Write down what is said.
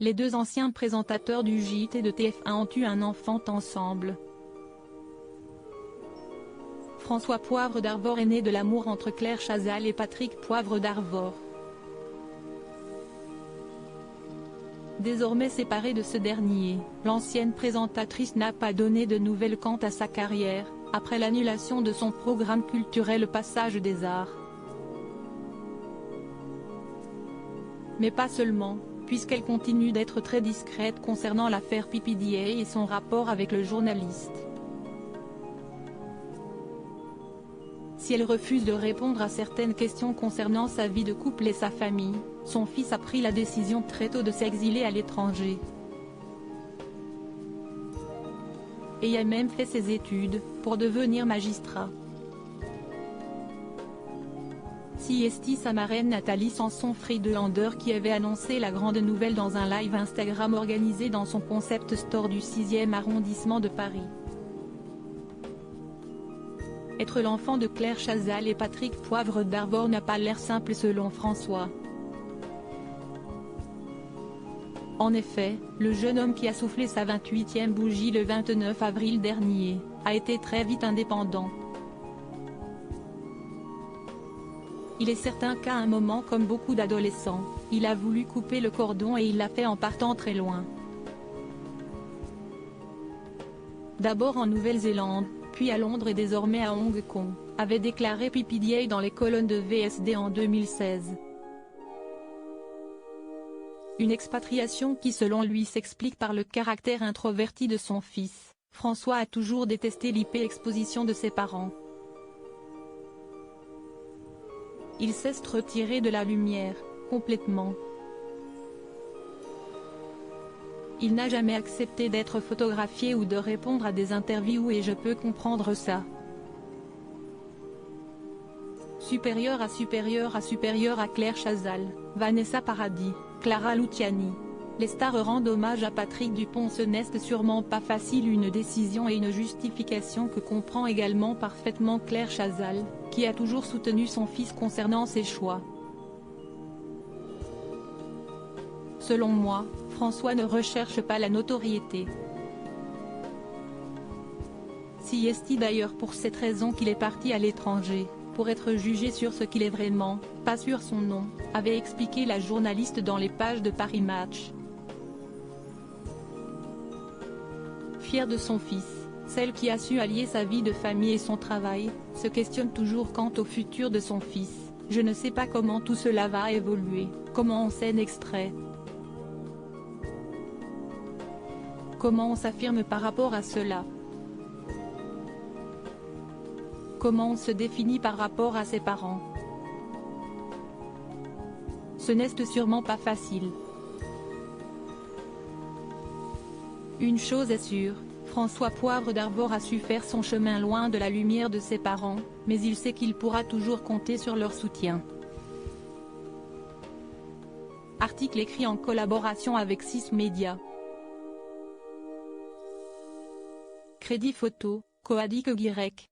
Les deux anciens présentateurs du JT de TF1 ont eu un enfant ensemble. François Poivre d'Arvor est né de l'amour entre Claire Chazal et Patrick Poivre d'Arvor. Désormais séparée de ce dernier, l'ancienne présentatrice n'a pas donné de nouvelles quant à sa carrière, après l'annulation de son programme culturel Passage des Arts. Mais pas seulement, puisqu'elle continue d'être très discrète concernant l'affaire PPDA et son rapport avec le journaliste. Si elle refuse de répondre à certaines questions concernant sa vie de couple et sa famille, son fils a pris la décision très tôt de s'exiler à l'étranger. Et a même fait ses études, pour devenir magistrat. Si est sa marraine Nathalie Sanson-Friedlander qui avait annoncé la grande nouvelle dans un live Instagram organisé dans son concept store du 6e arrondissement de Paris. Être l'enfant de Claire Chazal et Patrick Poivre d'Arvor n'a pas l'air simple selon François. En effet, le jeune homme qui a soufflé sa 28e bougie le 29 avril dernier, a été très vite indépendant. Il est certain qu'à un moment comme beaucoup d'adolescents, il a voulu couper le cordon et il l'a fait en partant très loin. D'abord en Nouvelle-Zélande, puis à Londres et désormais à Hong Kong, avait déclaré PPDA dans les colonnes de VSD en 2016. Une expatriation qui selon lui s'explique par le caractère introverti de son fils. François a toujours détesté l'hyper-exposition de ses parents. Il cesse de retirer de la lumière, complètement. Il n'a jamais accepté d'être photographié ou de répondre à des interviews et je peux comprendre ça. Supérieur à Claire Chazal, Vanessa Paradis, Clara Luciani. Les stars rendent hommage à Patrick Dupont. Ce n'est sûrement pas facile, une décision et une justification que comprend également parfaitement Claire Chazal, qui a toujours soutenu son fils concernant ses choix. Selon moi, François ne recherche pas la notoriété. Si est d'ailleurs pour cette raison qu'il est parti à l'étranger, pour être jugé sur ce qu'il est vraiment, pas sur son nom, avait expliqué la journaliste dans les pages de Paris Match. Fière de son fils, celle qui a su allier sa vie de famille et son travail, se questionne toujours quant au futur de son fils. Je ne sais pas comment tout cela va évoluer, comment on s'en extrait. Comment on s'affirme par rapport à cela? Comment on se définit par rapport à ses parents? Ce n'est sûrement pas facile. Une chose est sûre, François Poivre d'Arvor a su faire son chemin loin de la lumière de ses parents, mais il sait qu'il pourra toujours compter sur leur soutien. Article écrit en collaboration avec 6 Médias. Crédit photo, Coadic Guirec.